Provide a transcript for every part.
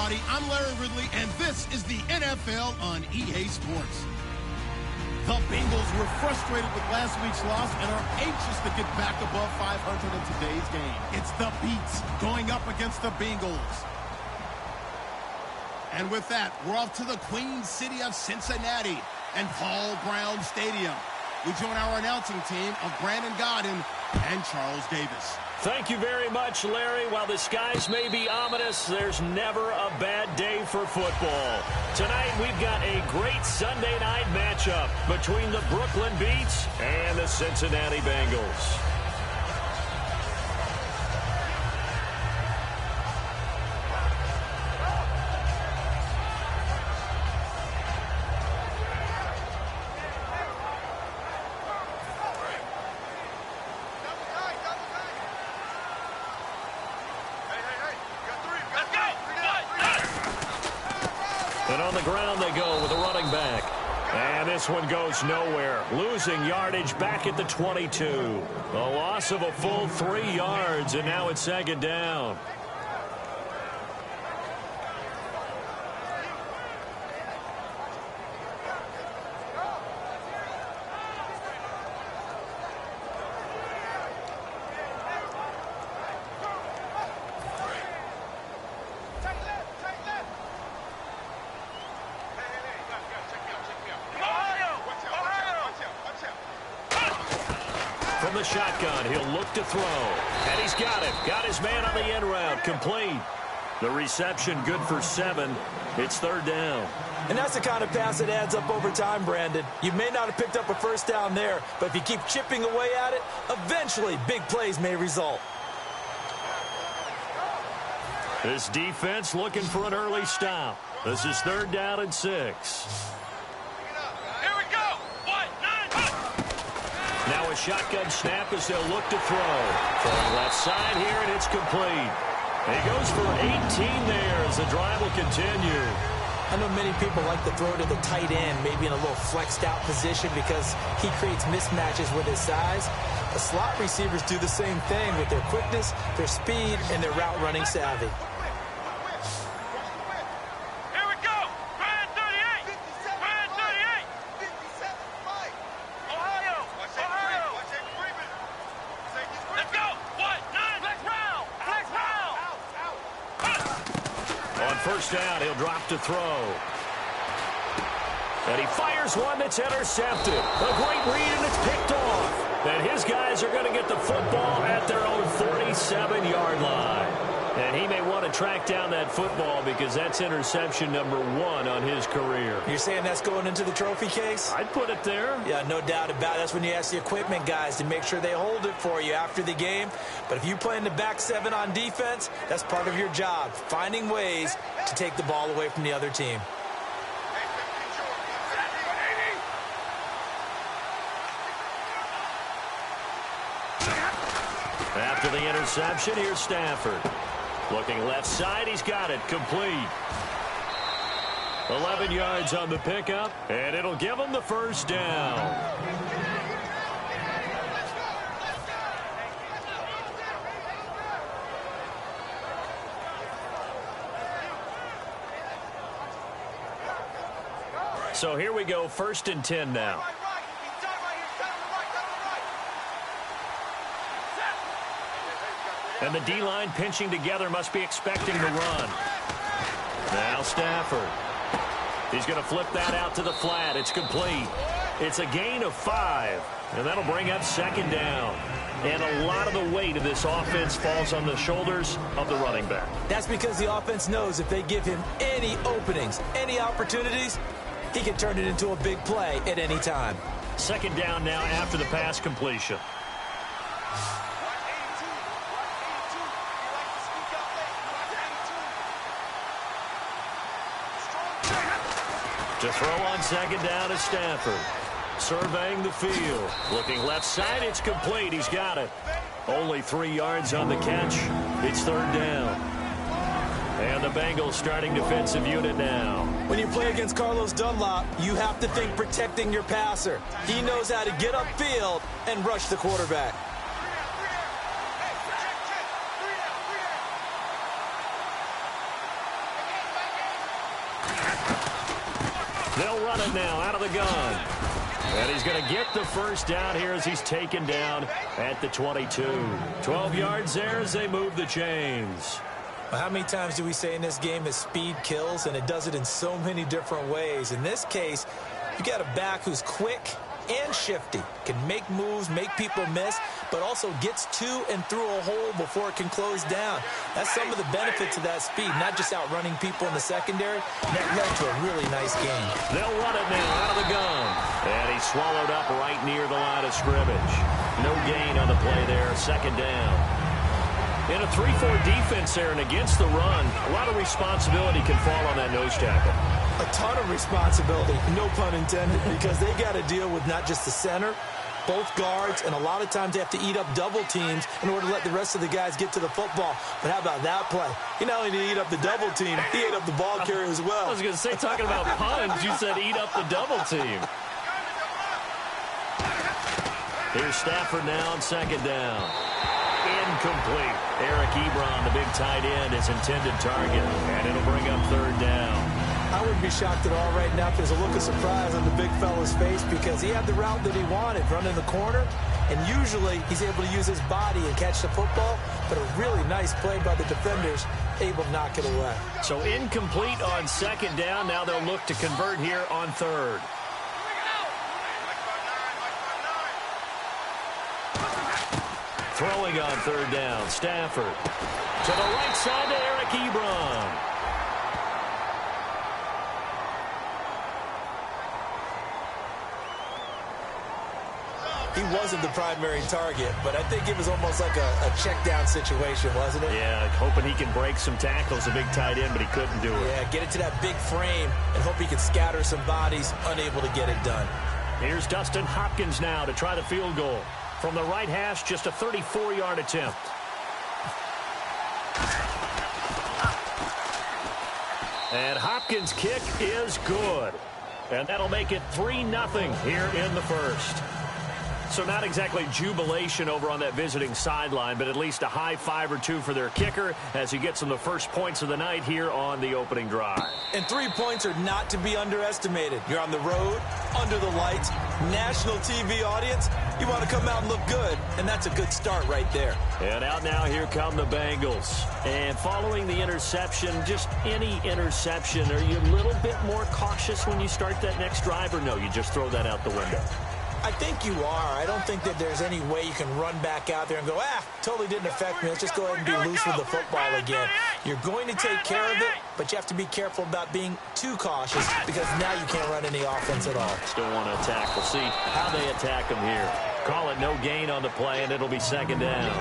everybody. I'm Larry Ridley, and this is the NFL on EA Sports. The Bengals were frustrated with last week's loss and are anxious to get back above 500 in today's game. It's the Beats going up against the Bengals. And with that, we're off to the Queen City of Cincinnati and Paul Brown Stadium. We join our announcing team of Brandon Godden and Charles Davis. Thank you very much, Larry. While the skies may be ominous, there's never a bad day for football. Tonight, we've got a great Sunday night matchup between the Brooklyn Beats and the Cincinnati Bengals. And on the ground they go with a running back. And this one goes nowhere. Losing yardage back at the 22. A loss of a full 3 yards, and now it's second down. From the shotgun, he'll look to throw. And he's got it. Got his man on the end route. Complete. The reception good for 7. It's third down. And that's the kind of pass that adds up over time, Brandon. You may not have picked up a first down there, but if you keep chipping away at it, eventually big plays may result. This defense looking for an early stop. This is third down and 6. Now a shotgun snap as they'll look to throw. Throwing left side here, and it's complete. He goes for 18 there as the drive will continue. I know many people like to throw to the tight end, maybe in a little flexed out position because he creates mismatches with his size. The slot receivers do the same thing with their quickness, their speed, and their route running savvy. First down, he'll drop to throw. And he fires one that's intercepted. A great read, and it's picked off. And his guys are going to get the football at their own 47-yard line. And he may want to track down that football because that's interception number 1 on his career. You're saying that's going into the trophy case? I'd put it there. Yeah, no doubt about it. That's when you ask the equipment guys to make sure they hold it for you after the game. But if you play in the back 7 on defense, that's part of your job, finding ways to take the ball away from the other team. After the interception, here's Stafford. Looking left side, he's got it. Complete. 11 yards on the pickup, and it'll give him the first down. So here we go, 1st and 10 now. And the D-line pinching together, must be expecting the run. Now Stafford. He's going to flip that out to the flat. It's complete. It's a gain of 5, and that'll bring up second down. And a lot of the weight of this offense falls on the shoulders of the running back. That's because the offense knows if they give him any openings, any opportunities, he can turn it into a big play at any time. Second down now after the pass completion. To throw on second down is Stafford. Surveying the field. Looking left side, it's complete. He's got it. Only 3 yards on the catch. It's third down. And the Bengals starting defensive unit now. When you play against Carlos Dunlap, you have to think protecting your passer. He knows how to get upfield and rush the quarterback. run it now out of the gun. And he's going to get the first down here as he's taken down at the 22. 12 yards there as they move the chains. Well, how many times do we say in this game that speed kills, and it does it in so many different ways? In this case, you got a back who's quick and shifty, can make moves, make people miss, but also gets to and through a hole before it can close down. That's some of the benefits of that speed, not just outrunning people in the secondary. That led to a really nice game. They'll run it now out of the gun. And he's swallowed up right near the line of scrimmage. No gain on the play there, second down. In a 3-4 defense there and against the run, a lot of responsibility can fall on that nose tackle. A ton of responsibility, no pun intended, because they got to deal with not just the center, both guards, and a lot of times they have to eat up double teams in order to let the rest of the guys get to the football. But how about that play? He not only did he eat up the double team, he ate up the ball carrier as well. I was going to say, talking about puns, you said eat up the double team. Here's Stafford now on second down. Incomplete. Eric Ebron, the big tight end, his intended target, and it'll bring up third down. I wouldn't be shocked at all right now if there's a look of surprise on the big fella's face because he had the route that he wanted, running the corner, and usually he's able to use his body and catch the football, but a really nice play by the defenders, able to knock it away. So incomplete on second down. Now they'll look to convert here on third. Throwing on third down, Stafford. To the right side to Eric Ebron. He wasn't the primary target, but I think it was almost like a check-down situation, wasn't it? Yeah, hoping he can break some tackles, a big tight end, but he couldn't do it. Yeah, get it to that big frame and hope he can scatter some bodies, unable to get it done. Here's Dustin Hopkins now to try the field goal. From the right hash, just a 34-yard attempt. And Hopkins' kick is good. And that'll make it 3-0 here in the first. So not exactly jubilation over on that visiting sideline, but at least a high five or two for their kicker as he gets them the first points of the night here on the opening drive. And 3 points are not to be underestimated. You're on the road, under the lights, national TV audience. You want to come out and look good, and that's a good start right there. And out now, here come the Bengals. And following the interception, just any interception, are you a little bit more cautious when you start that next drive, or no, you just throw that out the window? I think you are. I don't think that there's any way you can run back out there and go, totally didn't affect me. Let's just go ahead and be loose with the football again. You're going to take care of it, but you have to be careful about being too cautious because now you can't run any offense at all. Still want to attack. We'll see how they attack them here. Call it no gain on the play, and it'll be second down.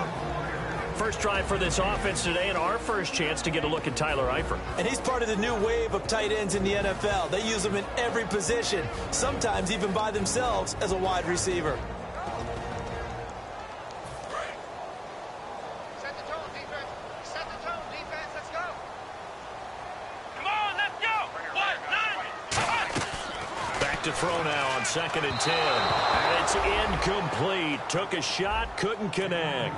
First drive for this offense today, and our first chance to get a look at Tyler Eifert. And he's part of the new wave of tight ends in the NFL. They use them in every position, sometimes even by themselves as a wide receiver. Set the tone, defense. Set the tone, defense. Let's go. Come on, let's go. 1-9. Back to throw now on 2nd and 10. And it's incomplete. Took a shot, couldn't connect.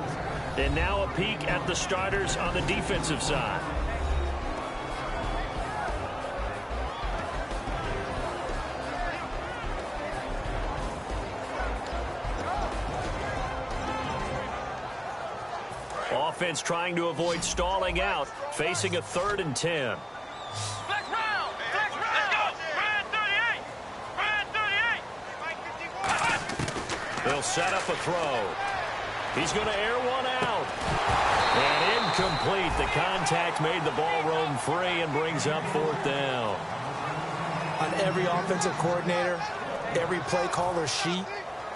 And now a peek at the starters on the defensive side. Offense trying to avoid stalling out, facing a 3rd and 10. Flex round. Flex round. Let's go. Brand 38. Brand 38. They'll set up a throw. He's going to air one out. And incomplete. The contact made the ball roam free and brings up 4th down. On every offensive coordinator, every play caller sheet,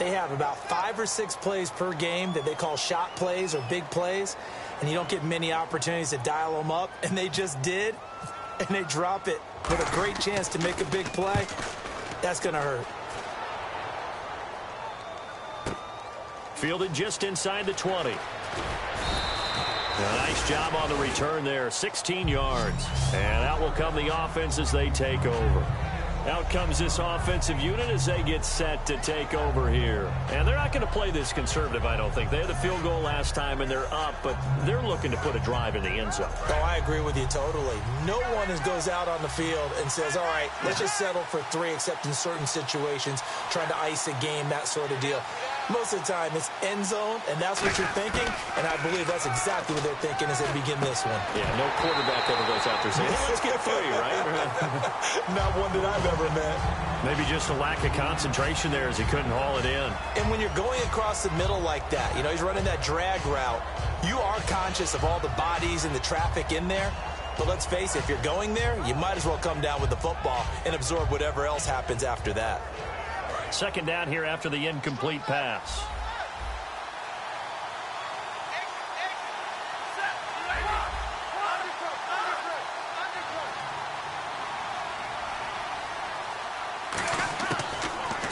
they have about 5 or 6 plays per game that they call shot plays or big plays, and you don't get many opportunities to dial them up, and they just did, and they drop it with a great chance to make a big play. That's going to hurt. Fielded just inside the 20. A nice job on the return there, 16 yards. And out will come the offense as they take over. Out comes this offensive unit as they get set to take over here. And they're not going to play this conservative, I don't think. They had the field goal last time, and they're up, but they're looking to put a drive in the end zone. Oh, I agree with you totally. No one goes out on the field and says, all right, let's just settle for 3, except in certain situations, trying to ice a game, that sort of deal. Most of the time, it's end zone, and that's what you're thinking, and I believe that's exactly what they're thinking as they begin this one. Yeah, no quarterback ever goes out there saying, hey, let's get 3, right? Not one that I've ever met. Maybe just a lack of concentration there as he couldn't haul it in. And when you're going across the middle like that, you know, he's running that drag route, you are conscious of all the bodies and the traffic in there. But let's face it, if you're going there, you might as well come down with the football and absorb whatever else happens after that. Second down here after the incomplete pass.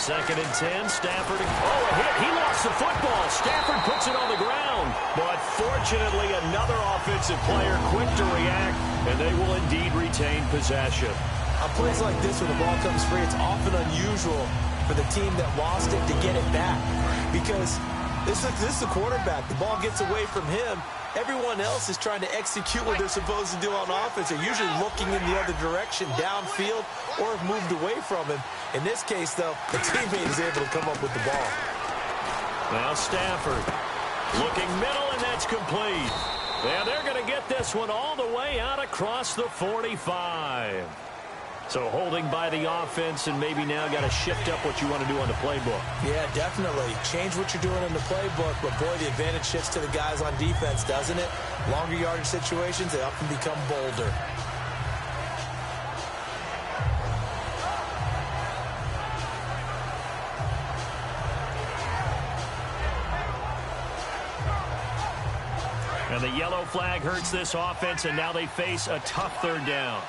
Second and 10, Stafford. Oh, a hit. He lost the football. Stafford puts it on the ground. But fortunately, another offensive player quick to react, and they will indeed retain possession. On plays like this, when the ball comes free, it's often unusual for the team that lost it to get it back. Because this is the quarterback. The ball gets away from him. Everyone else is trying to execute what they're supposed to do on offense. They're usually looking in the other direction, downfield, or have moved away from him. In this case, though, the teammate is able to come up with the ball. Now Stafford looking middle, and that's complete. Yeah, they're going to get this one all the way out across the 45. So holding by the offense, and maybe now got to shift up what you want to do on the playbook. Yeah, definitely. Change what you're doing in the playbook, but boy, the advantage shifts to the guys on defense, doesn't it? Longer yardage situations, they often become bolder. And the yellow flag hurts this offense, and now they face a tough third down.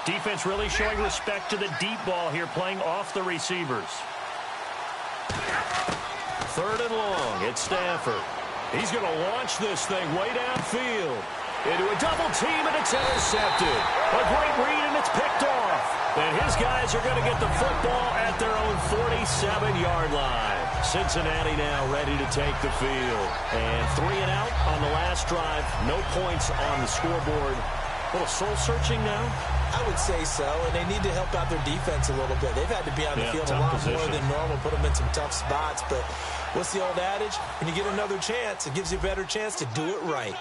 Defense really showing respect to the deep ball here, playing off the receivers. Third and long, it's Stafford. He's going to launch this thing way downfield. Into a double team, and it's intercepted. A great read, and it's picked off. And his guys are going to get the football at their own 47-yard line. Cincinnati now ready to take the field. And 3 and out on the last drive. No points on the scoreboard. A little soul-searching now? I would say so, and they need to help out their defense a little bit. They've had to be on the field a lot more than normal, put them in some tough spots. But what's the old adage? When you get another chance, it gives you a better chance to do it right.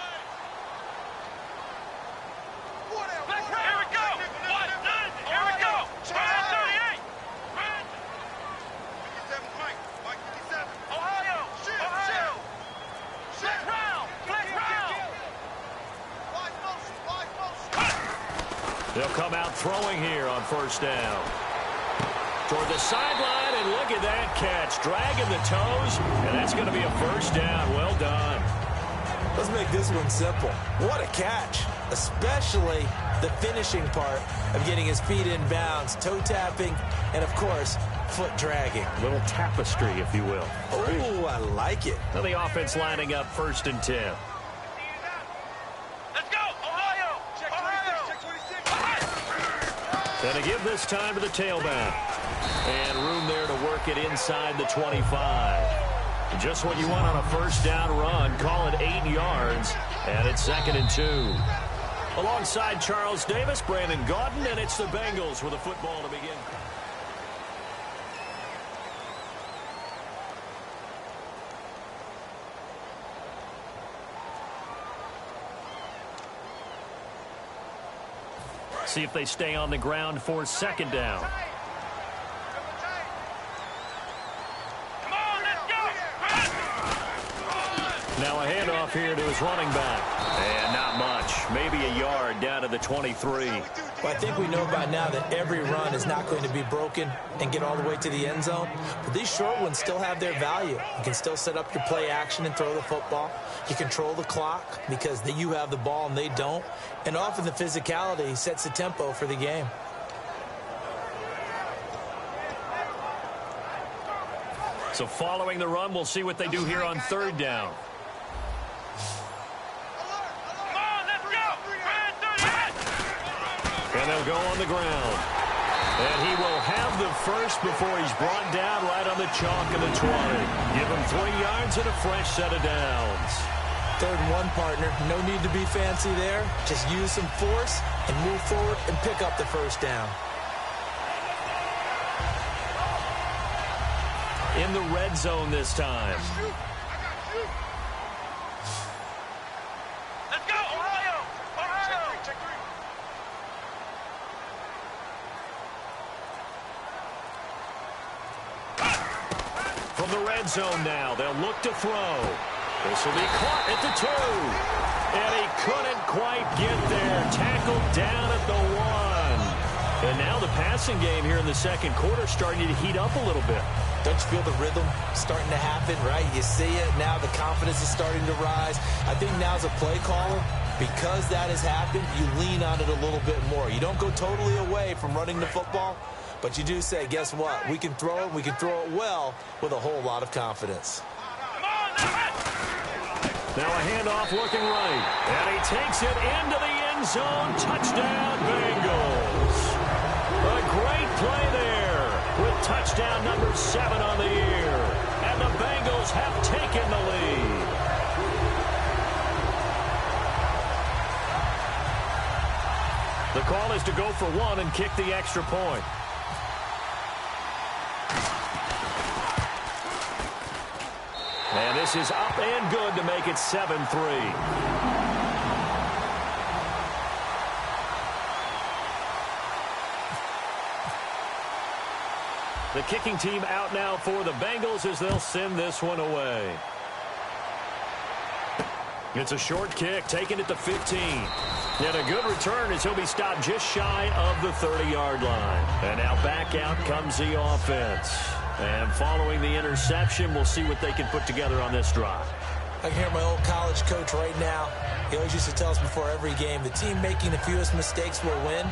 They'll come out throwing here on first down. Toward the sideline, and look at that catch. Dragging the toes, and that's going to be a first down. Well done. Let's make this one simple. What a catch, especially the finishing part of getting his feet in bounds, toe tapping, and, of course, foot dragging. A little tapestry, if you will. Oh, I like it. Now the offense lining up first and 10. And to give this time to the tailback. And room there to work it inside the 25. Just what you want on a first down run. Call it 8 yards. And it's 2nd and 2. Alongside Charles Davis, Brandon Gaudin, and it's the Bengals with a football to begin. See if they stay on the ground for second down. Now a handoff here to his running back. And not much. Maybe a yard down to the 23. Well, I think we know by now that every run is not going to be broken and get all the way to the end zone. But these short ones still have their value. You can still set up your play action and throw the football. You control the clock because you have the ball and they don't. And often the physicality sets the tempo for the game. So following the run, we'll see what they do here on third down. Come on, let's go. And they'll go on the ground. And he will have the first before he's brought down right on the chalk of the 20. Give him 3 yards and a fresh set of downs. 3rd and 1, partner. No need to be fancy there. Just use some force and move forward and pick up the first down. In the red zone this time. Let's go, Ohio. Ohio. Check 3. From the red zone now, they'll look to throw. This will be caught at the 2. And he couldn't quite get there. Tackled down at the 1. And now the passing game here in the second quarter starting to heat up a little bit. Don't you feel the rhythm starting to happen, right? You see it. Now the confidence is starting to rise. I think now's a play caller. Because that has happened, you lean on it a little bit more. You don't go totally away from running the football, but you do say, guess what? We can throw it. We can throw it well with a whole lot of confidence. Now a handoff looking right. And he takes it into the end zone. Touchdown, Bengals. A great play there with touchdown number 7 on the year. And the Bengals have taken the lead. The call is to go for 1 and kick the extra point. And this is up and good to make it 7-3. The kicking team out now for the Bengals as they'll send this one away. It's a short kick, taking it to 15. And a good return as he'll be stopped just shy of the 30-yard line. And now back out comes the offense. And following the interception, we'll see what they can put together on this drive. I can hear my old college coach right now. He always used to tell us before every game, the team making the fewest mistakes will win.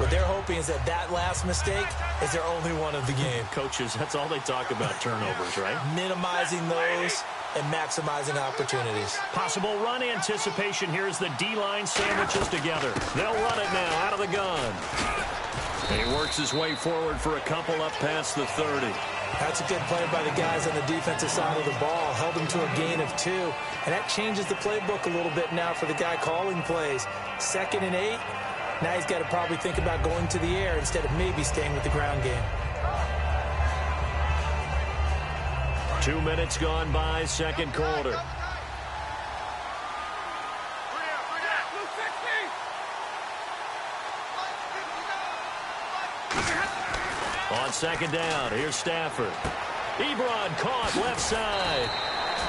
What they're hoping is that that last mistake is their only one of the game. Coaches, that's all they talk about, turnovers, right? Minimizing those and maximizing opportunities. Possible run anticipation here as the D-line sandwiches together. They'll run it now out of the gun. And he works his way forward for a couple up past the 30. That's a good play by the guys on the defensive side of the ball. Held him to a gain of 2. And that changes the playbook a little bit now for the guy calling plays. 2nd and 8. Now he's got to probably think about going to the air instead of maybe staying with the ground game. 2 minutes gone by, second quarter. On second down, here's Stafford. Ebron caught left side.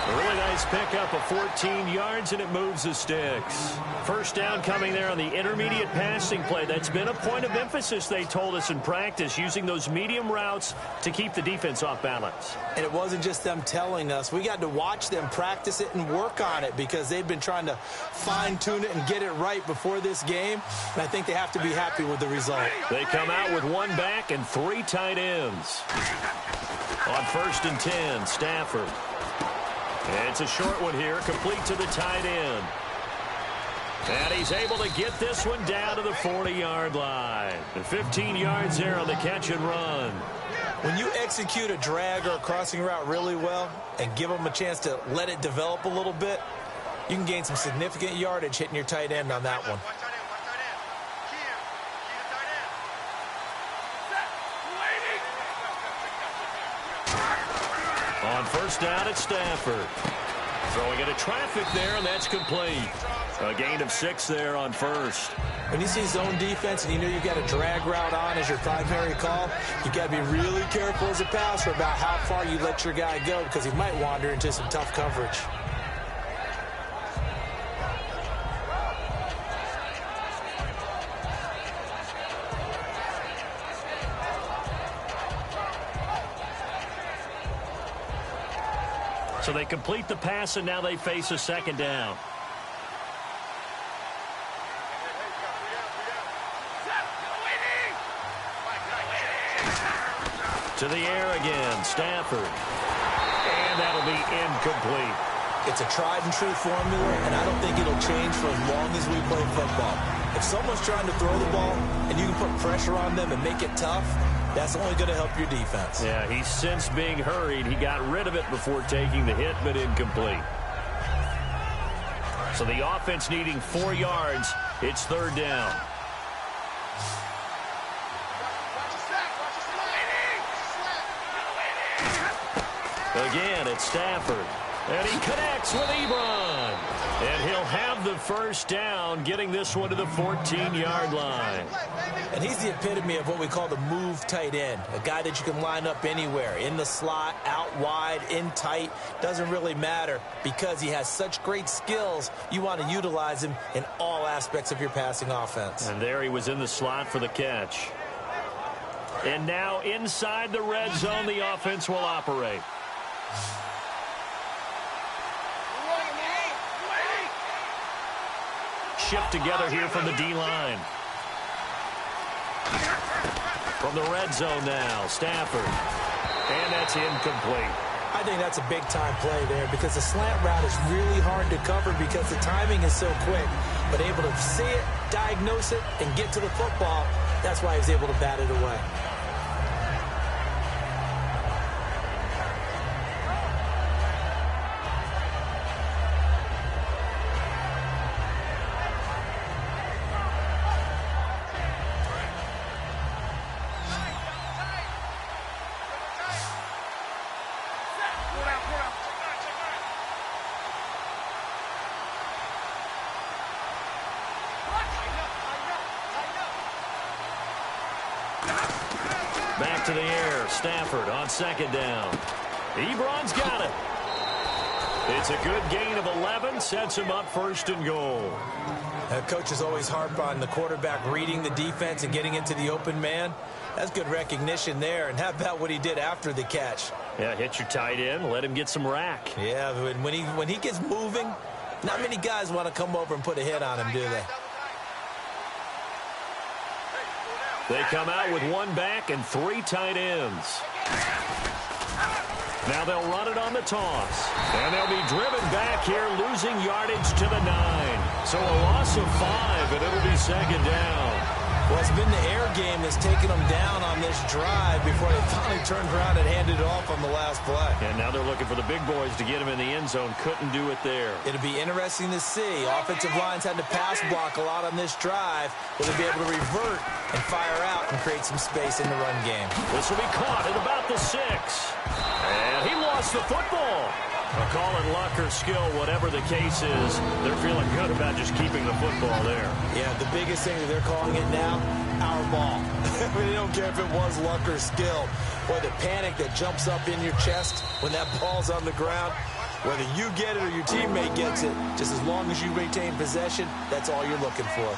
A really nice pickup of 14 yards, and it moves the sticks. First down coming there on the intermediate passing play. That's been a point of emphasis, they told us in practice, using those medium routes to keep the defense off balance. And it wasn't just them telling us. We got to watch them practice it and work on it because they've been trying to fine-tune it and get it right before this game. And I think they have to be happy with the result. They come out with 1 back and 3 tight ends. On 1st and 10, Stafford. And it's a short one here, complete to the tight end. And he's able to get this one down to the 40-yard line. And 15 yards there on the catch and run. When you execute a drag or a crossing route really well and give them a chance to let it develop a little bit, you can gain some significant yardage hitting your tight end on that one. On first down, it's Stafford. Throwing into traffic there, and that's complete. A gain of 6 there on first. When you see zone defense and you know you've got a drag route on as your primary call, you've got to be really careful as a passer about how far you let your guy go because he might wander into some tough coverage. So they complete the pass, and now they face a second down. To To the air again, Stafford. And that'll be incomplete. It's a tried-and-true formula, and I don't think it'll change for as long as we play football. If someone's trying to throw the ball and you can put pressure on them and make it tough, that's only going to help your defense. Yeah, he's since being hurried. He got rid of it before taking the hit, but incomplete. So the offense needing 4 yards. It's third down. Again, it's Stafford. And he connects with Ebron. And he'll have the first down, getting this one to the 14-yard line. And he's the epitome of what we call the move tight end. A guy that you can line up anywhere. In the slot, out wide, in tight. Doesn't really matter because he has such great skills. You want to utilize him in all aspects of your passing offense. And there he was in the slot for the catch. And now inside the red zone, the offense will operate. Shift together here from the D-line. From the red zone now, Stafford. And that's incomplete. I think that's a big-time play there because the slant route is really hard to cover because the timing is so quick. But able to see it, diagnose it, and get to the football, that's why he was able to bat it away. Back to the air. Stafford on second down. Ebron's got it. It's a good gain of 11. Sets him up first and goal. Coaches always harp on the quarterback reading the defense and getting into the open man. That's good recognition there. And how about what he did after the catch? Yeah, hit your tight end. Let him get some rack. Yeah, when he gets moving, not many guys want to come over and put a hit on him, do they? They come out with one back and 3 tight ends. Now they'll run it on the toss. And they'll be driven back here, losing yardage to the 9. So a loss of 5, and it'll be second down. Well, it's been the air game that's taken them down on this drive before they finally turned around and handed it off on the last play. And now they're looking for the big boys to get him in the end zone. Couldn't do it there. It'll be interesting to see. Offensive lines had to pass block a lot on this drive. Will they be able to revert and fire out and create some space in the run game? This will be caught at about the 6. And he lost the football. A call it luck or skill, whatever the case is, they're feeling good about just keeping the football there. Yeah, the biggest thing that they're calling it now, our ball. They don't care if it was luck or skill. Or the panic that jumps up in your chest when that ball's on the ground. Whether you get it or your teammate gets it, just as long as you retain possession, that's all you're looking for.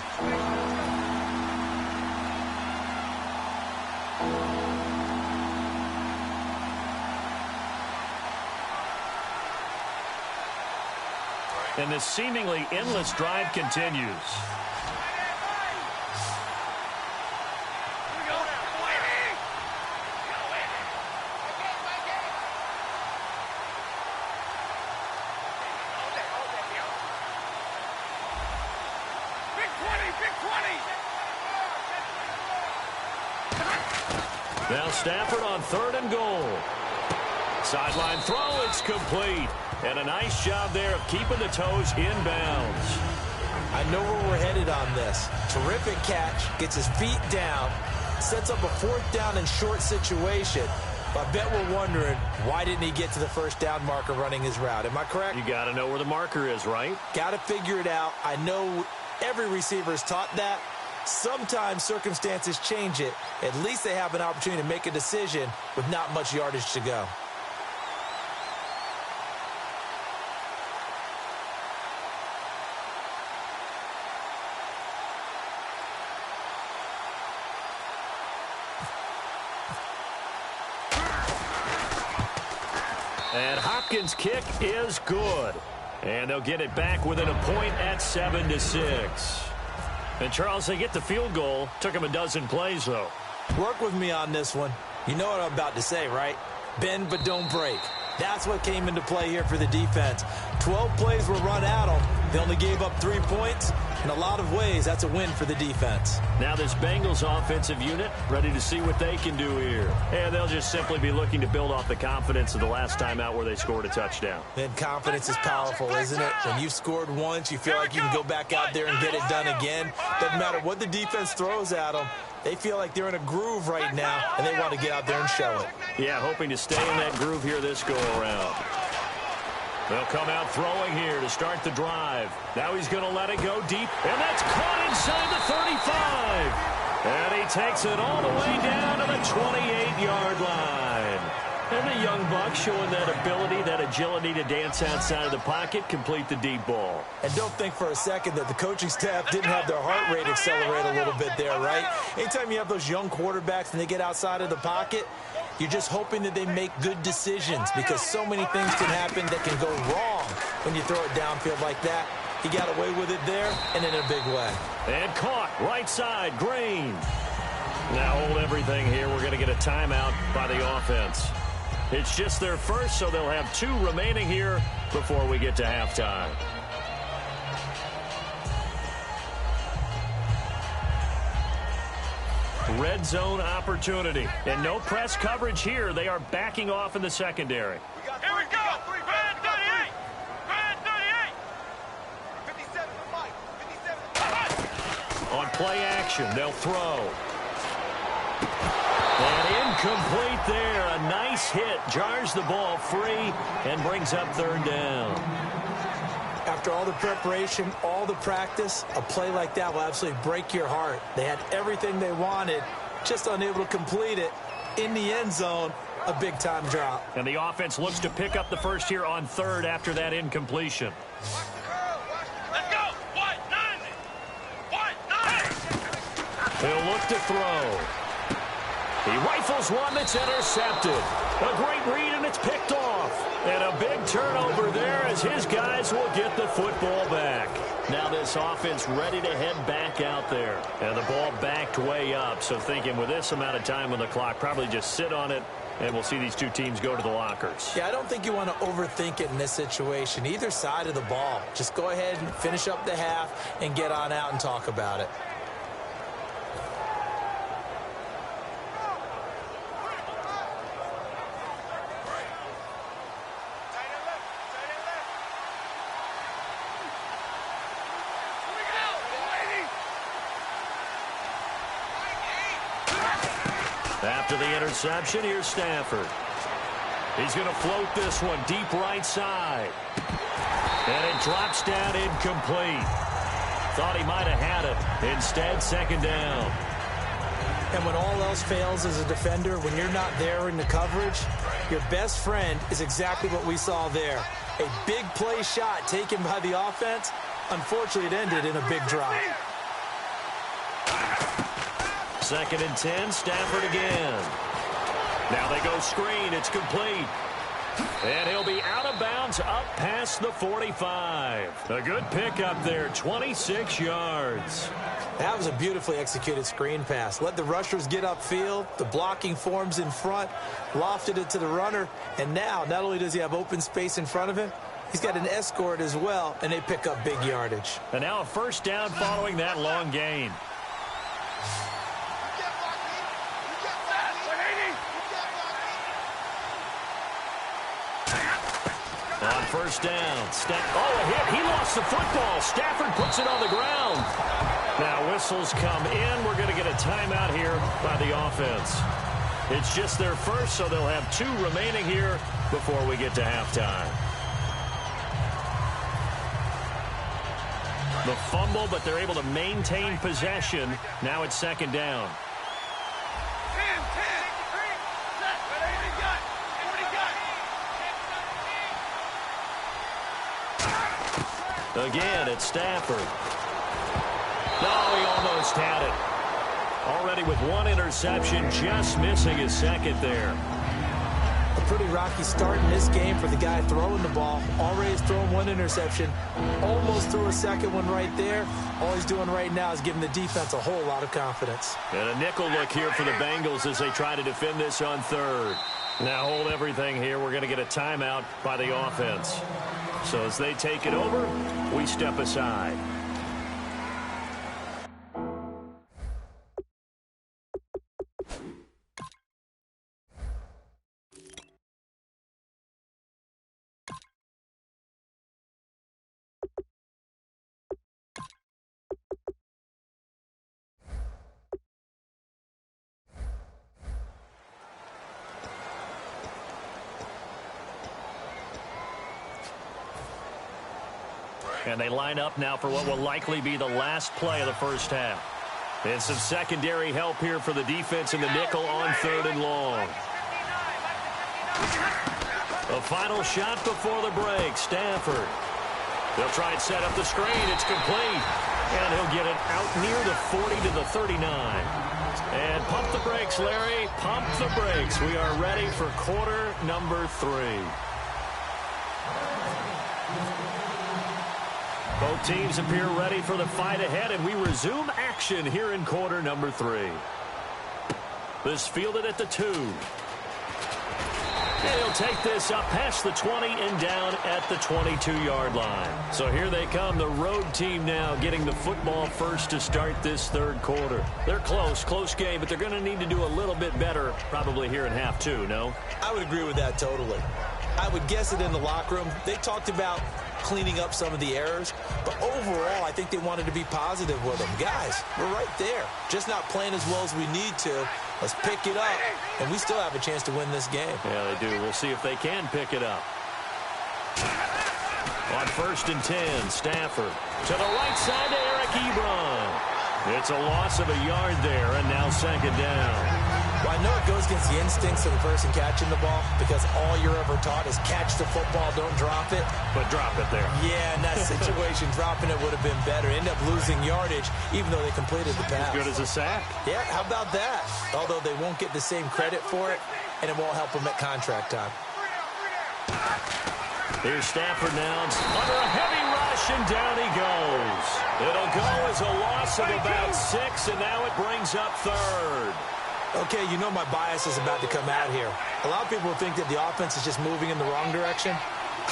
And this seemingly endless drive continues. Now Stafford on 3rd and goal. Sideline throw, it's complete. And a nice job there of keeping the toes inbounds. I know where we're headed on this. Terrific catch, gets his feet down, sets up a 4th down and short situation. But I bet we're wondering, why didn't he get to the first down marker running his route? Am I correct? You got to know where the marker is, right? Got to figure it out. I know every receiver is taught that. Sometimes circumstances change it. At least they have an opportunity to make a decision with not much yardage to go. And Hopkins' kick is good. And they'll get it back within a point at 7-6. And, Charles, they get the field goal. Took him a dozen plays, though. Work with me on this one. You know what I'm about to say, right? Bend but don't break. That's what came into play here for the defense. 12 plays were run at them. They only gave up 3 points. In a lot of ways, that's a win for the defense. Now this Bengals offensive unit ready to see what they can do here. And they'll just simply be looking to build off the confidence of the last time out where they scored a touchdown. And confidence is powerful, isn't it? When you've scored once, you feel like you can go back out there and get it done again. Doesn't matter what the defense throws at them. They feel like they're in a groove right now, and they want to get out there and show it. Yeah, hoping to stay in that groove here this go-around. They'll come out throwing here to start the drive. Now he's going to let it go deep, and that's caught inside the 35. And he takes it all the way down to the 28-yard line. And the young buck showing that ability, that agility to dance outside of the pocket, complete the deep ball. And don't think for a second that the coaching staff didn't have their heart rate accelerate a little bit there, right? Anytime you have those young quarterbacks and they get outside of the pocket, you're just hoping that they make good decisions because so many things can happen that can go wrong when you throw it downfield like that. He got away with it there and in a big way. And caught right side, Green. Now hold everything here. We're going to get a timeout by the offense. It's just their first, so they'll have 2 remaining here before we get to halftime. Red zone opportunity. And no press coverage here. They are backing off in the secondary. Here we go. Red 38. Red 38. 57 for Mike. 57. On play action, they'll throw. And incomplete there. A nice hit. Jars the ball free and brings up 3rd down. After all the preparation, all the practice, a play like that will absolutely break your heart. They had everything they wanted, just unable to complete it. In the end zone, a big-time drop. And the offense looks to pick up the first here on 3rd after that incompletion. Let's go. White 90. White 90. He'll look to throw. He rifles one that's intercepted. A great read, and it's picked off. And a big turnover there as his guys will get the football back. Now this offense ready to head back out there. And the ball backed way up. So thinking with this amount of time on the clock, probably just sit on it, and we'll see these 2 teams go to the lockers. Yeah, I don't think you want to overthink it in this situation. Either side of the ball. Just go ahead and finish up the half and get on out and talk about it. After the interception, here's Stafford. He's going to float this one deep right side. And it drops down incomplete. Thought he might have had it. Instead, 2nd down. And when all else fails as a defender, when you're not there in the coverage, your best friend is exactly what we saw there. A big play shot taken by the offense. Unfortunately, it ended in a big drop. 2nd and 10, Stafford again. Now they go screen. It's complete. And he'll be out of bounds up past the 45. A good pickup there, 26 yards. That was a beautifully executed screen pass. Let the rushers get upfield. The blocking forms in front. Lofted it to the runner. And now, not only does he have open space in front of him, he's got an escort as well, and they pick up big yardage. And now a 1st down following that long gain. On 1st down, a hit. He lost the football. Stafford puts it on the ground. Now whistles come in. We're going to get a timeout here by the offense. It's just their first, so they'll have 2 remaining here before we get to halftime. The fumble, but they're able to maintain possession. Now it's 2nd down. 10, 10. Again, it's Stafford. No, he almost had it. Already with 1 interception, just missing his 2nd there. pretty rocky start in this game for the guy throwing the ball. Already has thrown one interception. Almost threw a second one right there. All he's doing right now is giving the defense a whole lot of confidence. And a nickel look here for the Bengals as they try to defend this on third. Now hold everything here. We're going to get a timeout by the offense. So as they take it over, we step aside. And they line up now for what will likely be the last play of the first half. And some secondary help here for the defense in the nickel on third and long. A final shot before the break. Stafford. They'll try and set up the screen. It's complete. And he'll get it out near the 40 to the 39. And pump the brakes, Larry. Pump the brakes. We are ready for quarter number 3. Both teams appear ready for the fight ahead, and we resume action here in quarter number 3. This fielded at the 2. And he'll take this up past the 20 and down at the 22-yard line. So here they come, the road team now getting the football first to start this third quarter. They're close game, but they're going to need to do a little bit better probably here in half 2, no? I would agree with that totally. I would guess it in the locker room. They talked about cleaning up some of the errors, but overall, I think they wanted to be positive with them. Guys, we're right there. Just not playing as well as we need to. Let's pick it up, and we still have a chance to win this game. Yeah, they do. We'll see if they can pick it up. On 1st and 10, Stafford to the right side to Eric Ebron. It's a loss of a yard there, and now 2nd down. Well, I know it goes against the instincts of the person catching the ball because all you're ever taught is catch the football, don't drop it. But drop it there. Yeah, in that situation, dropping it would have been better. End up losing yardage, even though they completed the pass. As good as a sack. Yeah, how about that? Although they won't get the same credit for it, and it won't help them at contract time. Here's Stafford now. Under a heavy rush, and down he goes. It'll go as a loss of about 6, and now it brings up 3rd. Okay, you know my bias is about to come out here. A lot of people think that the offense is just moving in the wrong direction.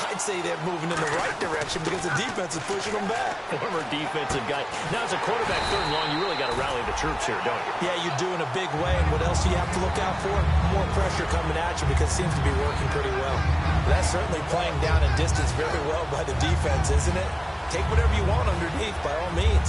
I'd say they're moving in the right direction because the defense is pushing them back. Former defensive guy. Now, as a quarterback 3rd and long, you really got to rally the troops here, don't you? Yeah, you do in a big way. And what else do you have to look out for? More pressure coming at you because it seems to be working pretty well. That's certainly playing down in distance very well by the defense, isn't it? Take whatever you want underneath, by all means.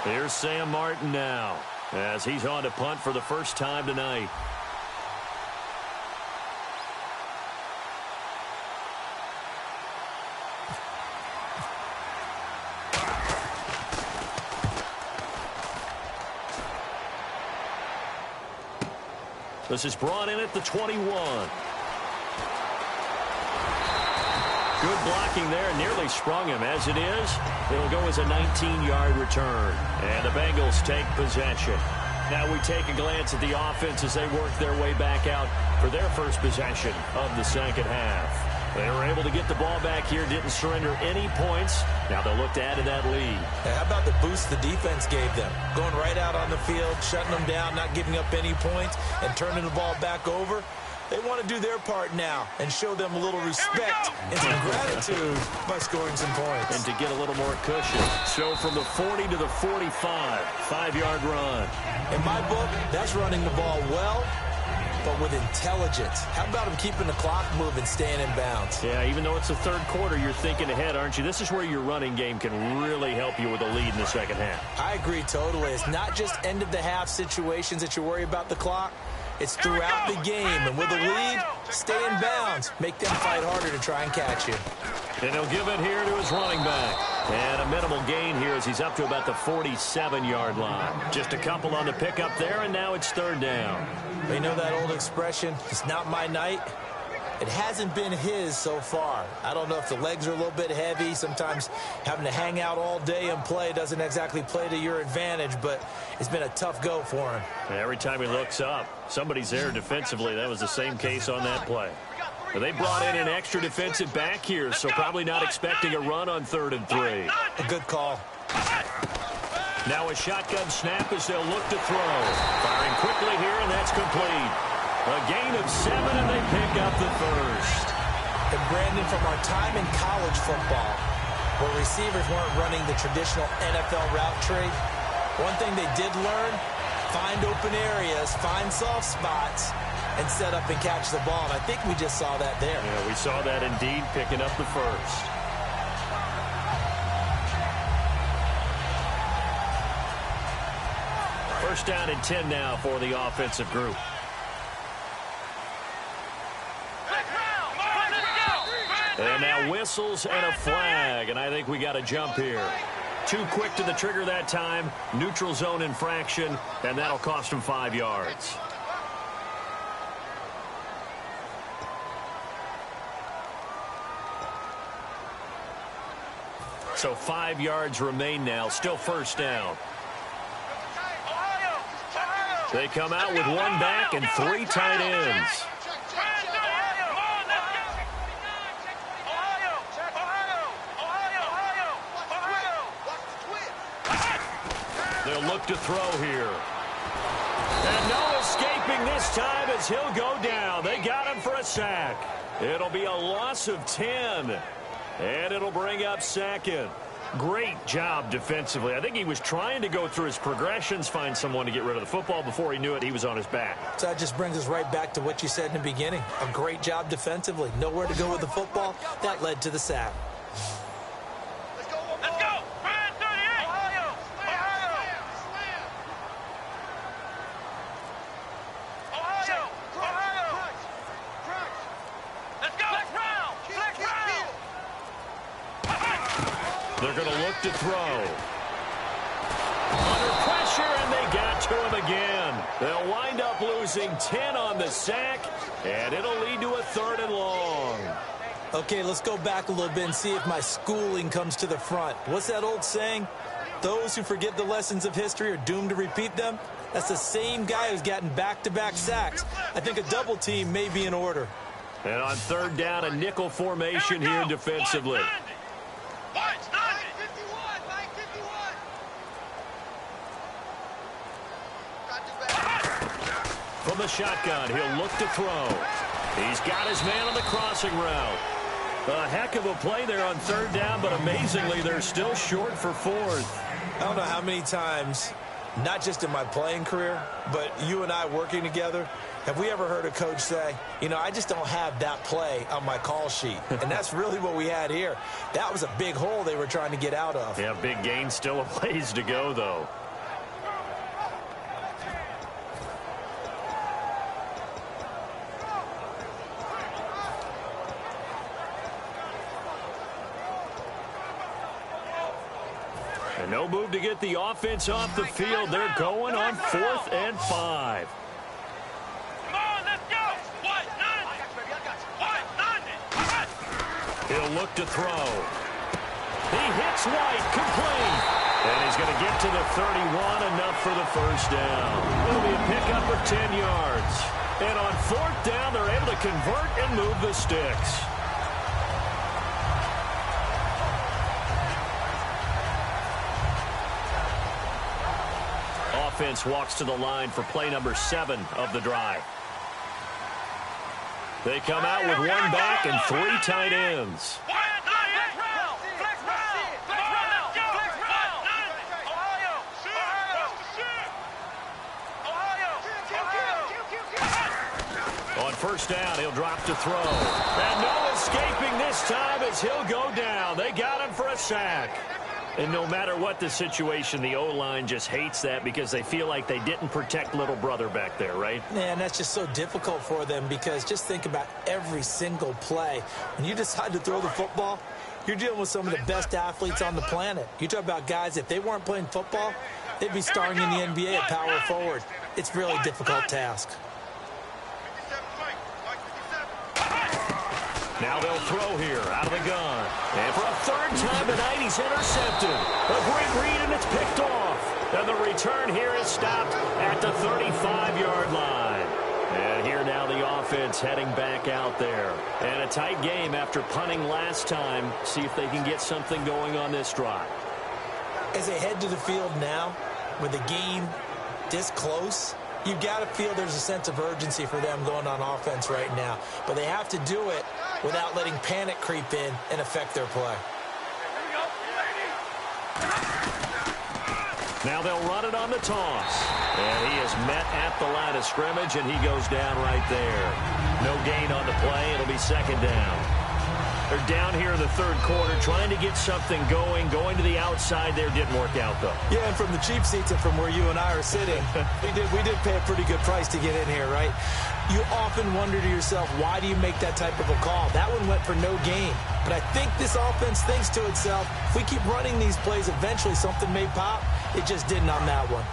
Here's Sam Martin now as he's on to punt for the first time tonight. This is brought in at the 21. Good blocking there, nearly sprung him. As it is, it'll go as a 19-yard return. And the Bengals take possession. Now we take a glance at the offense as they work their way back out for their first possession of the second half. They were able to get the ball back here, didn't surrender any points. Now they'll look to add to that lead. How about the boost the defense gave them? Going right out on the field, shutting them down, not giving up any points, and turning the ball back over. They want to do their part now and show them a little respect and some gratitude by scoring some points. And to get a little more cushion. So from the 40 to the 45, 5-yard run. In my book, that's running the ball well, but with intelligence. How about him keeping the clock moving, staying in bounds? Yeah, even though it's the third quarter, you're thinking ahead, aren't you? This is where your running game can really help you with a lead in the second half. I agree totally. It's not just end-of-the-half situations that you worry about the clock. It's throughout the game, and with a lead, stay in bounds. Make them fight harder to try and catch you. And he'll give it here to his running back. And a minimal gain here as he's up to about the 47-yard line. Just a couple on the pickup there, and now it's third down. You know that old expression, it's not my night? It hasn't been his so far. I don't know if the legs are a little bit heavy. Sometimes having to hang out all day and play doesn't exactly play to your advantage, but it's been a tough go for him. Every time he looks up, somebody's there defensively. That was the same case on that play. But they brought in an extra defensive back here, so probably not expecting a run on 3rd and 3. A good call. Now a shotgun snap as they'll look to throw. Firing quickly here, and that's complete. A gain of 7, and they pick up the first. And Brandon, from our time in college football, where receivers weren't running the traditional NFL route tree, one thing they did learn, find open areas, find soft spots, and set up and catch the ball. And I think we just saw that there. Yeah, we saw that indeed, picking up the first. First down and 10 now for the offensive group. And now whistles and a flag, and I think we got a jump here. Too quick to the trigger that time, neutral zone infraction, and that'll cost him 5 yards. So 5 yards remain now, still first down. They come out with one back and 3 tight ends. They'll look to throw here. And no escaping this time as he'll go down. They got him for a sack. It'll be a loss of 10. And it'll bring up 2nd. Great job defensively. I think he was trying to go through his progressions, find someone to get rid of the football. Before he knew it, he was on his back. So that just brings us right back to what you said in the beginning. A great job defensively. Nowhere to go with the football. That led to the sack. Let's go! Brand 38! Ohio! Let's go! Flex round! Flex round! They're going to look to throw. Under pressure, and they got to him again. They'll wind up losing 10 on the sack, and it'll lead to a 3rd and long. Okay, let's go back a little bit and see if my schooling comes to the front. What's that old saying? Those who forget the lessons of history are doomed to repeat them. That's the same guy who's gotten back-to-back sacks. I think a double team may be in order. And on 3rd down, a nickel formation here defensively. From the shotgun, he'll look to throw. He's got his man on the crossing route. A heck of a play there on 3rd down, but amazingly, they're still short for 4th. I don't know how many times, not just in my playing career, but you and I working together, have we ever heard a coach say, you know, I just don't have that play on my call sheet. And that's really what we had here. That was a big hole they were trying to get out of. Yeah, big gain, still a ways to go, though. And no move to get the offense off the field. They're going on 4th and 5. Come on, let's go! He'll look to throw. He hits White, complete. And he's going to get to the 31, enough for the first down. It'll be a pickup of 10 yards. And on 4th down, they're able to convert and move the sticks. Offense walks to the line for play number 7 of the drive. They come out with one back and 3 tight ends. On 1st down, he'll drop to throw. And no escaping this time as he'll go down. They got him for a sack. And no matter what the situation, the O-line just hates that because they feel like they didn't protect little brother back there, right? Man, that's just so difficult for them because just think about every single play. When you decide to throw the football, you're dealing with some of the best athletes on the planet. You talk about guys, if they weren't playing football, they'd be starring in the NBA at power forward. It's a really difficult task. Now they'll throw here out of the gun. And for a third time tonight, he's intercepted. A great read, and it's picked off. And the return here is stopped at the 35-yard line. And here now the offense heading back out there. And a tight game after punting last time. See if they can get something going on this drive. As they head to the field now, with the game this close, you've got to feel there's a sense of urgency for them going on offense right now. But they have to do it without letting panic creep in and affect their play. Now they'll run it on the toss. And he is met at the line of scrimmage, and he goes down right there. No gain on the play. It'll be second down. They're down here in the third quarter, trying to get something going. Going to the outside there didn't work out, though. Yeah, and from the cheap seats and from where you and I are sitting, we did pay a pretty good price to get in here, right? You often wonder to yourself, why do you make that type of a call? That one went for no gain. But I think this offense thinks to itself, if we keep running these plays, eventually something may pop. It just didn't on that one.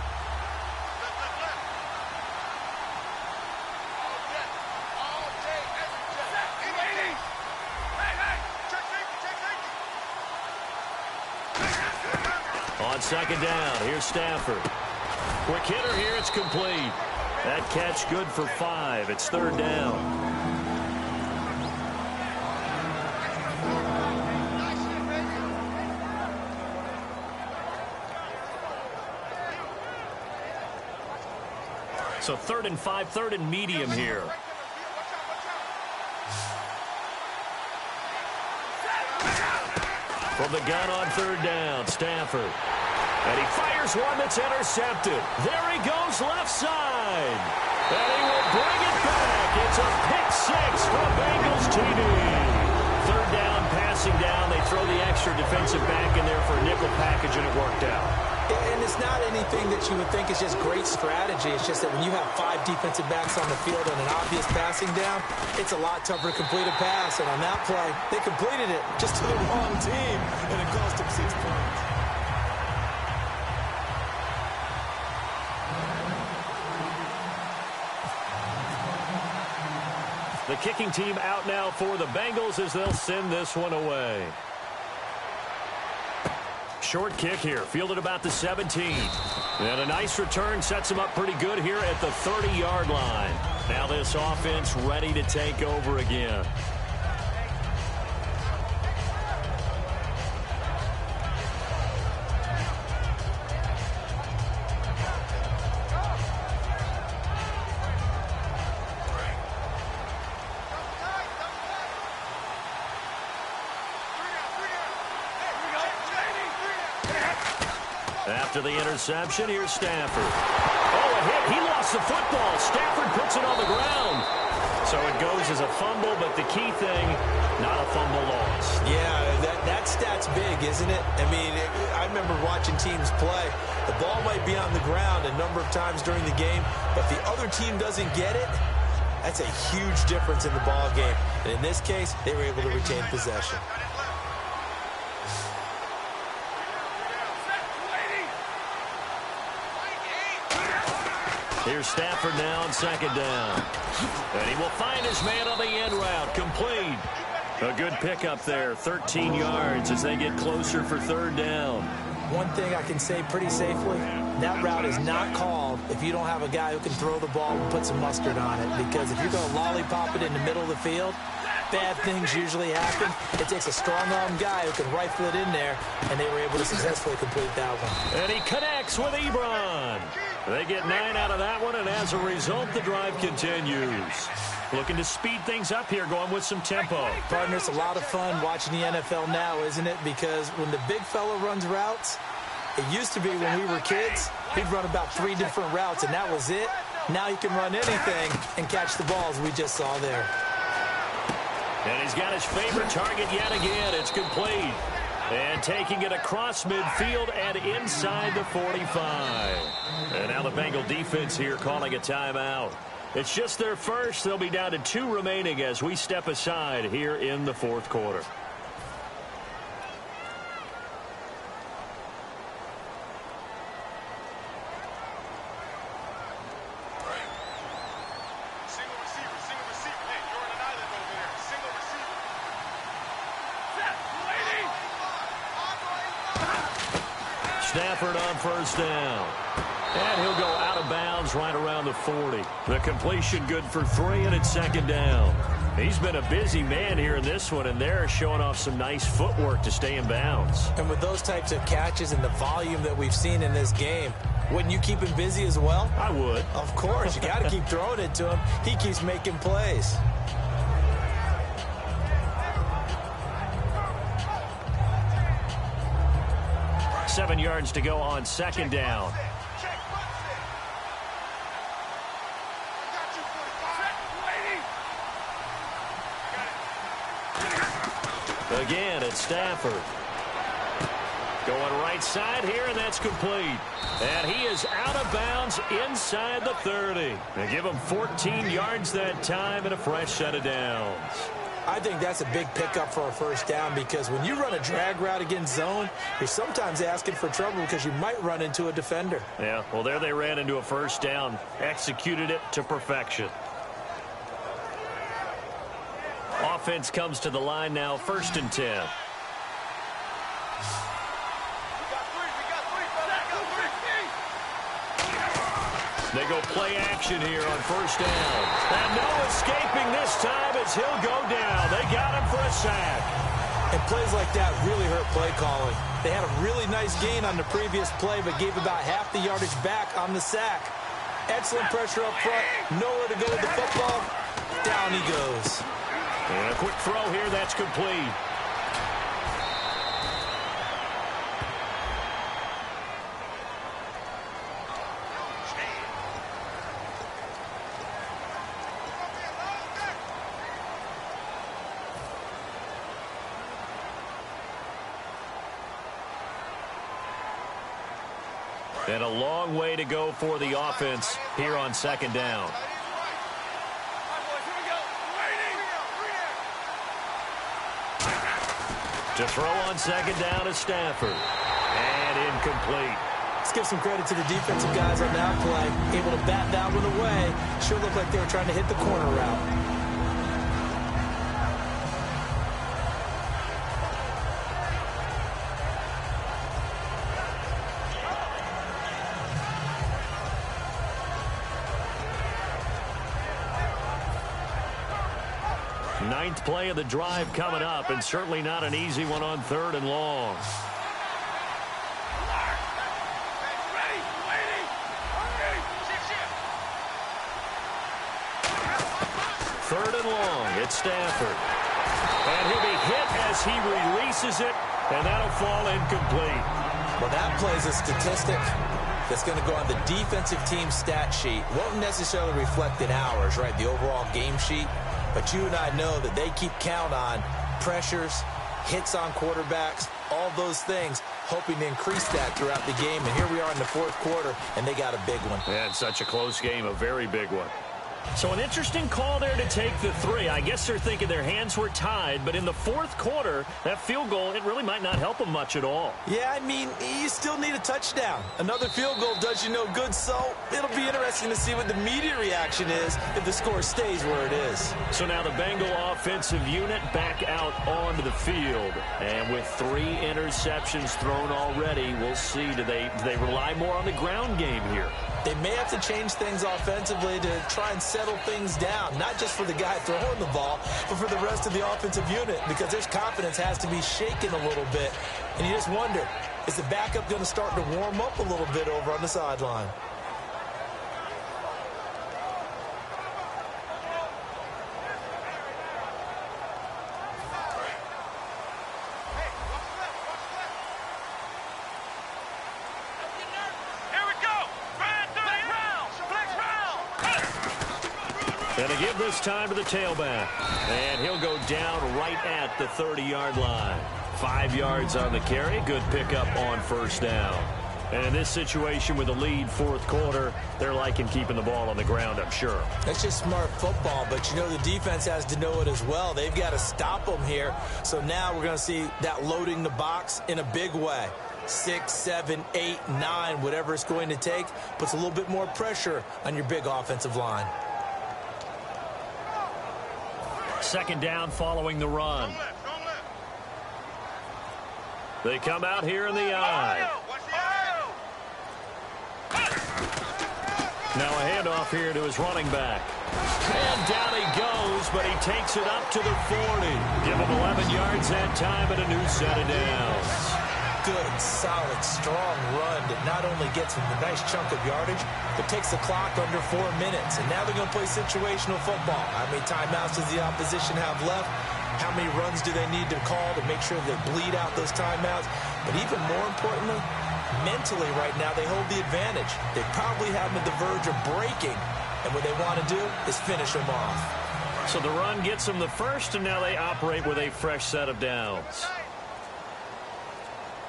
On second down, here's Stafford. Quick hitter here, it's complete. That catch good for 5. It's third down. So 3rd and 5, 3rd and medium here. From the gun on third down, Stafford. And he fires one that's intercepted. There he goes left side. And he will bring it back. It's a pick 6 for Bengals TD. Third down, passing down. They throw the extra defensive back in there for a nickel package, and it worked out. And it's not anything that you would think is just great strategy. It's just that when you have 5 defensive backs on the field and an obvious passing down, it's a lot tougher to complete a pass. And on that play, they completed it just to the wrong team, and it cost them 6 points. The kicking team out now for the Bengals as they'll send this one away. Short kick here, fielded about the 17. And a nice return sets him up pretty good here at the 30-yard line. Now this offense ready to take over again. After the interception, here's Stafford. Oh, a hit. He lost the football. Stafford puts it on the ground. So it goes as a fumble, but the key thing, not a fumble loss. Yeah, that stat's big, isn't it? I mean, I remember watching teams play. The ball might be on the ground a number of times during the game, but if the other team doesn't get it, that's a huge difference in the ball game. And in this case, they were able to retain possession. Here's Stafford now on second down. And he will find his man on the end route. Complete. A good pickup there. 13 yards as they get closer for third down. One thing I can say pretty safely, that route is not called if you don't have a guy who can throw the ball and put some mustard on it. Because if you're going to lollipop it in the middle of the field, bad things usually happen. It takes a strong-arm guy who can rifle it in there, and they were able to successfully complete that one. And he connects with Ebron. They get 9 out of that one, and as a result, the drive continues. Looking to speed things up here, going with some tempo. Partner, it's a lot of fun watching the NFL now, isn't it? Because when the big fella runs routes, it used to be when we were kids, he'd run about 3 different routes, and that was it. Now he can run anything and catch the balls we just saw there. And he's got his favorite target yet again. It's complete. And taking it across midfield and inside the 45. And now the Bengal defense here calling a timeout. It's just their first. They'll be down to 2 remaining as we step aside here in the fourth quarter. Single receiver. Hey, you're on an island over there. Single receiver. Stafford on first down. And he'll go out of bounds right around the 40. The completion good for 3, and it's second down. He's been a busy man here in this one, and they're showing off some nice footwork to stay in bounds. And with those types of catches and the volume that we've seen in this game, wouldn't you keep him busy as well? I would. Of course. You got to keep throwing it to him. He keeps making plays. Seven yards to go on second down. Again, it's Stafford. Going right side here, and that's complete. And he is out of bounds inside the 30. They give him 14 yards that time and a fresh set of downs. I think that's a big pickup for a first down, because when you run a drag route against zone, you're sometimes asking for trouble because you might run into a defender. Yeah, well, there they ran into a first down, executed it to perfection. Offense comes to the line now, 1st and 10. They go play action here on first down. And no escaping this time as he'll go down. They got him for a sack. And plays like that really hurt play calling. They had a really nice gain on the previous play, but gave about half the yardage back on the sack. Excellent pressure up front. Nowhere to go with the football. Down he goes. And a quick throw here, that's complete. And a long way to go for the offense here on second down. To throw on second down is Stafford. And incomplete. Let's give some credit to the defensive guys on that play. Able to bat that one away. Sure looked like they were trying to hit the corner route. Ninth play of the drive coming up, and certainly not an easy one on 3rd and long. Third and long, it's Stafford. And he'll be hit as he releases it, and that'll fall incomplete. Well, that plays a statistic that's going to go on the defensive team stat sheet. Won't necessarily reflect in ours, right, the overall game sheet. But you and I know that they keep count on pressures, hits on quarterbacks, all those things, hoping to increase that throughout the game. And here we are in the 4th quarter, and they got a big one. Yeah, it's such a close game, a very big one. So an interesting call there to take the 3. I guess they're thinking their hands were tied, but in the 4th quarter, that field goal, it really might not help them much at all. Yeah, I mean, you still need a touchdown. Another field goal does you no good, so it'll be interesting to see what the media reaction is if the score stays where it is. So now the Bengal offensive unit back out onto the field. And with 3 interceptions thrown already, we'll see, do they rely more on the ground game here? They may have to change things offensively to try and settle things down, not just for the guy throwing the ball, but for the rest of the offensive unit, because their confidence has to be shaken a little bit. And you just wonder, is the backup going to start to warm up a little bit over on the sideline? And to give this time to the tailback. And he'll go down right at the 30-yard line. 5 yards on the carry. Good pickup on first down. And in this situation with a lead 4th quarter, they're liking keeping the ball on the ground, I'm sure. That's just smart football, but you know the defense has to know it as well. They've got to stop them here. So now we're going to see that loading the box in a big way. 6, 7, 8, 9, whatever it's going to take, puts a little bit more pressure on your big offensive line. Second down following the run. They come out here in the eye. Now a handoff here to his running back. And down he goes, but he takes it up to the 40. Give him 11 yards that time and a new set of downs. Good, solid, strong run that not only gets him a nice chunk of yardage, but takes the clock under 4 minutes. And now they're going to play situational football. How many timeouts does the opposition have left? How many runs do they need to call to make sure they bleed out those timeouts? But even more importantly, mentally right now, they hold the advantage. They probably have them at the verge of breaking. And what they want to do is finish them off. So the run gets them the first, and now they operate with a fresh set of downs.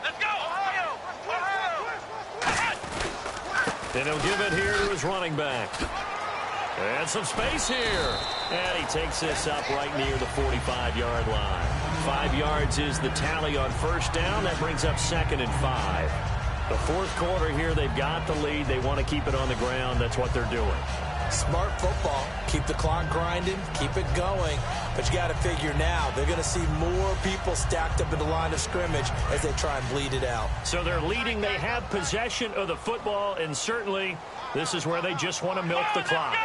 Let's go, Ohio! And he'll give it here to his running back. And some space here. And he takes this up right near the 45-yard line. 5 yards is the tally on first down. That brings up 2nd and 5. The fourth quarter here, they've got the lead. They want to keep it on the ground. That's what they're doing. Smart football. Keep the clock grinding. Keep it going. But you got to figure now, they're going to see more people stacked up in the line of scrimmage as they try and bleed it out. So they're leading. They have possession of the football, and certainly this is where they just want to milk the clock.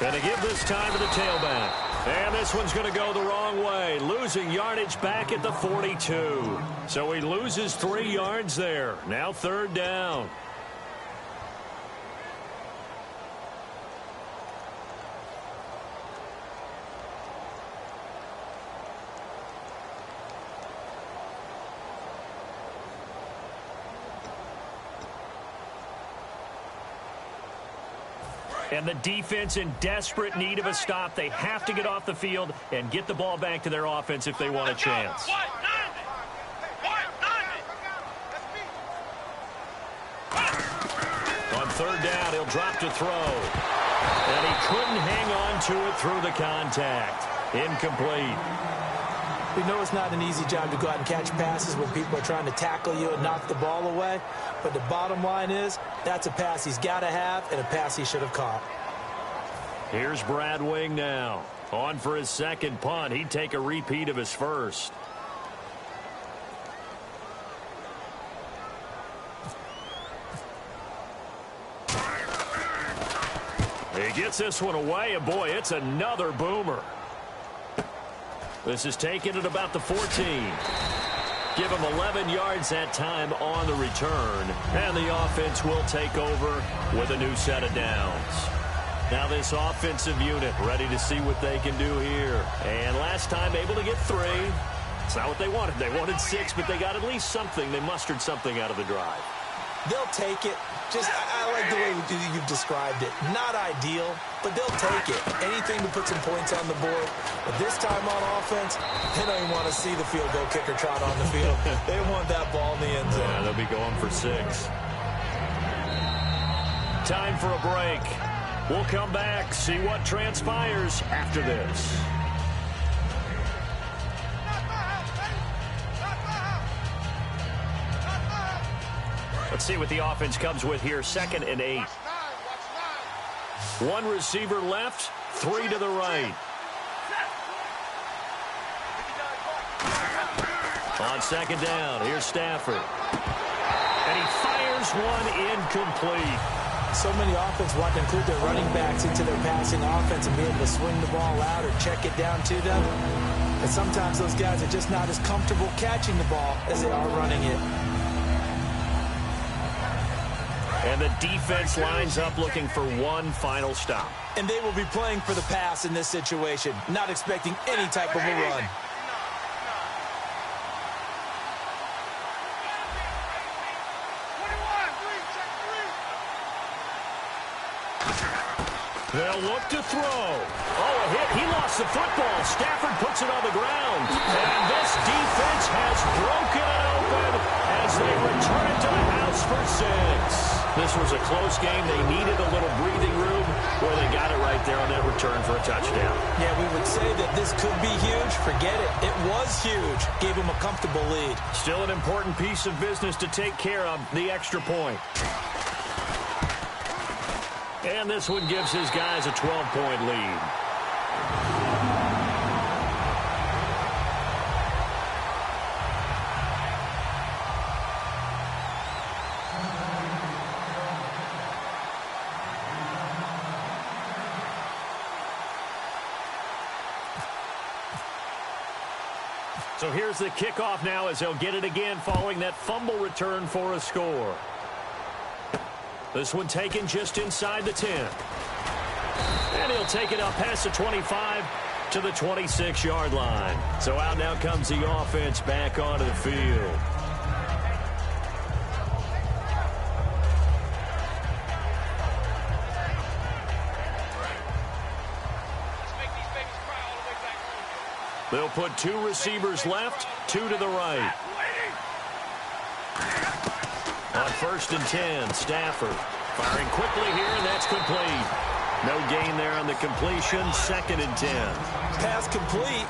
And to give this time to the tailback. And this one's going to go the wrong way. Losing yardage back at the 42. So he loses 3 yards there. Now 3rd down. And the defense in desperate need of a stop. They have to get off the field and get the ball back to their offense if they want a chance. On 3rd down, he'll drop to throw. And he couldn't hang on to it through the contact. Incomplete. We know it's not an easy job to go out and catch passes when people are trying to tackle you and knock the ball away. But the bottom line is, that's a pass he's got to have and a pass he should have caught. Here's Brad Wing now. On for his 2nd punt. He'd take a repeat of his first. He gets this one away, and boy, it's another boomer. This is taken at about the 14. Give him 11 yards that time on the return. And the offense will take over with a new set of downs. Now this offensive unit ready to see what they can do here. And last time able to get 3. It's not what they wanted. They wanted 6, but they got at least something. They mustered something out of the drive. They'll take it. I like the way you've described it. Not ideal, but they'll take it. Anything to put some points on the board. But this time on offense, they don't even want to see the field goal kicker trot on the field. They want that ball in the end zone. Yeah, they'll be going for 6. Time for a break. We'll come back, see what transpires after this. Let's see what the offense comes with here. 2nd and 8. 1 receiver left, 3 to the right. On 2nd down, here's Stafford. And he fires one incomplete. So many offenses want to include their running backs into their passing offense and be able to swing the ball out or check it down to them. And sometimes those guys are just not as comfortable catching the ball as they are running it. And the defense lines up looking for one final stop. And they will be playing for the pass in this situation, not expecting any type of a run. They'll look to throw. Oh, a hit. He lost the football. Stafford puts it on the ground. And this defense has broken it open as they return it to the house for 6. This was a close game. They needed a little breathing room. Well, they got it right there on that return for a touchdown. Yeah, we would say that this could be huge. Forget it. It was huge. Gave him a comfortable lead. Still an important piece of business to take care of, the extra point. And this one gives his guys a 12-point lead. So here's the kickoff now as they'll get it again following that fumble return for a score. This one taken just inside the 10. And he'll take it up past the 25 to the 26-yard line. So out now comes the offense back onto the field. They'll put 2 receivers left, 2 to the right. On 1st and 10, Stafford firing quickly here, and that's complete. No gain there on the completion, 2nd and 10. Pass complete,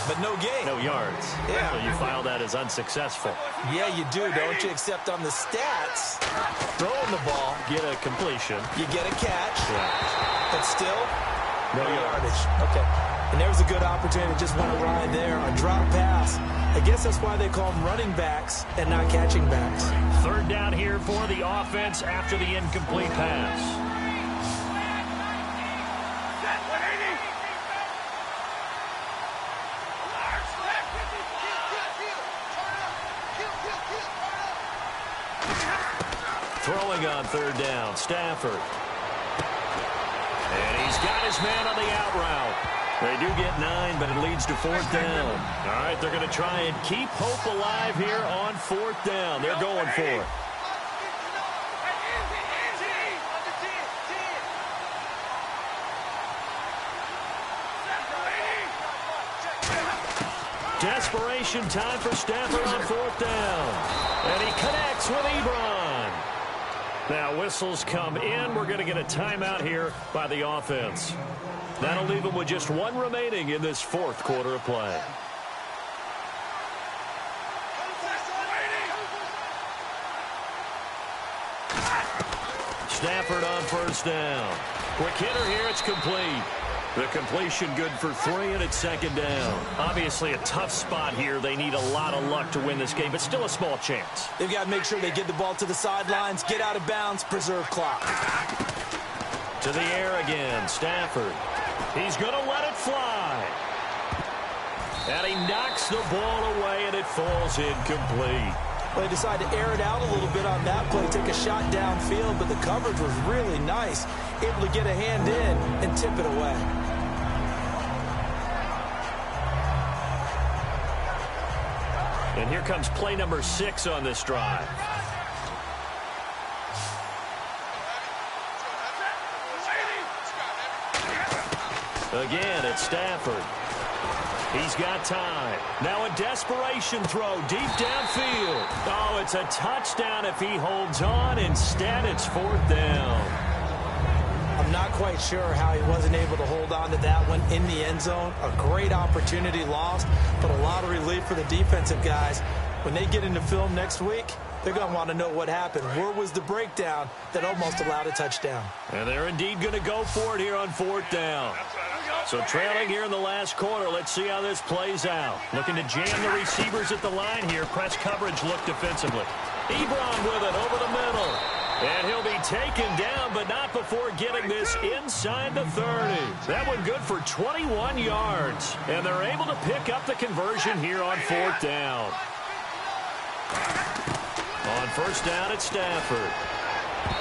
but no gain. No yards. Yeah. So you file that as unsuccessful. Yeah, you do, don't you? Except on the stats, throwing the ball, Get a completion. you get a catch, Yeah. but still, No yardage. Okay. And there was a good opportunity. Just went awry there. A drop pass. I guess that's why they call them running backs and not catching backs. 3rd down here for the offense after the incomplete pass. Throwing on 3rd down, Stafford. And he's got his man on the out route. They do get 9, but it leads to 4th down. All right, they're going to try and keep hope alive here on 4th down. They're going for it. Desperation time for Stafford on 4th down. And he connects with Ebron. Now whistles come in. We're going to get a timeout here by the offense. That'll leave them with just 1 remaining in this 4th quarter of play. Stafford on 1st down. Quick hitter here. It's complete. The completion good for 3, and it's 2nd down. Obviously a tough spot here. They need a lot of luck to win this game, but still a small chance. They've got to make sure they get the ball to the sidelines, get out of bounds, preserve clock. To the air again, Stafford. He's going to let it fly. And he knocks the ball away, and it falls incomplete. Well, they decided to air it out a little bit on that play, take a shot downfield, but the coverage was really nice. Able to get a hand in and tip it away. And here comes play number 6 on this drive. Again, it's Stafford. He's got time. Now a desperation throw deep downfield. Oh, it's a touchdown if he holds on. Instead, it's 4th down. I'm not quite sure how he wasn't able to hold on to that one in the end zone. A great opportunity lost, but a lot of relief for the defensive guys. When they get into film next week, they're going to want to know what happened. Where was the breakdown that almost allowed a touchdown? And they're indeed going to go for it here on 4th down. So trailing here in the last quarter, let's see how this plays out. Looking to jam the receivers at the line here. Press coverage look defensively. Ebron with it over the middle. And he'll be taken down, but not before getting this inside the 30. That one good for 21 yards. And they're able to pick up the conversion here on 4th down. On 1st down, it's Stafford.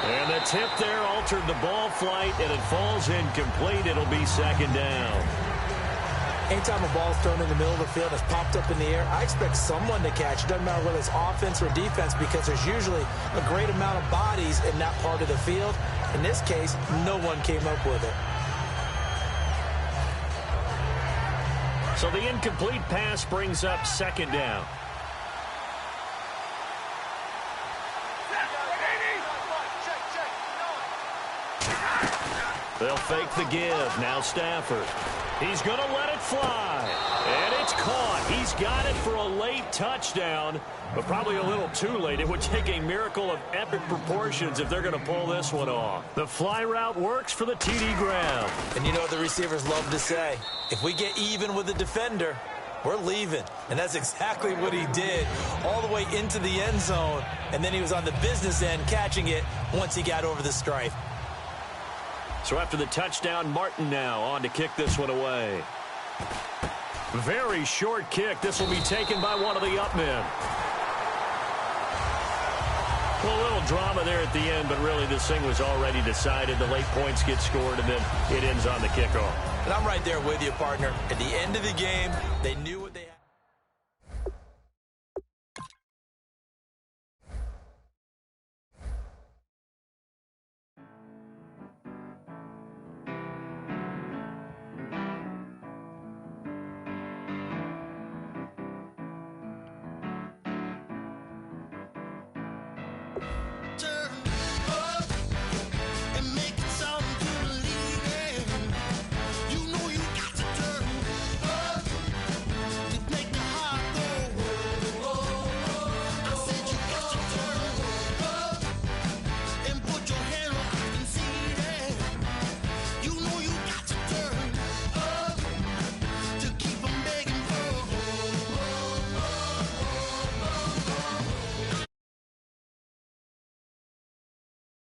And the tip there altered the ball flight, and it falls incomplete. It'll be 2nd down. Anytime a ball's thrown in the middle of the field and it's popped up in the air, I expect someone to catch. It doesn't matter whether it's offense or defense, because there's usually a great amount of bodies in that part of the field. In this case, no one came up with it. So the incomplete pass brings up 2nd down. They'll fake the give. Now Stafford. He's going to let it fly. And it's caught. He's got it for a late touchdown, but probably a little too late. It would take a miracle of epic proportions if they're going to pull this one off. The fly route works for the TD grab. And you know what the receivers love to say? If we get even with the defender, we're leaving. And that's exactly what he did, all the way into the end zone. And then he was on the business end catching it once he got over the stripe. So after the touchdown, Martin now on to kick this one away. Very short kick. This will be taken by one of the up men. Well, a little drama there at the end, but really this thing was already decided. The late points get scored, and then it ends on the kickoff. And I'm right there with you, partner. At the end of the game, they knew what they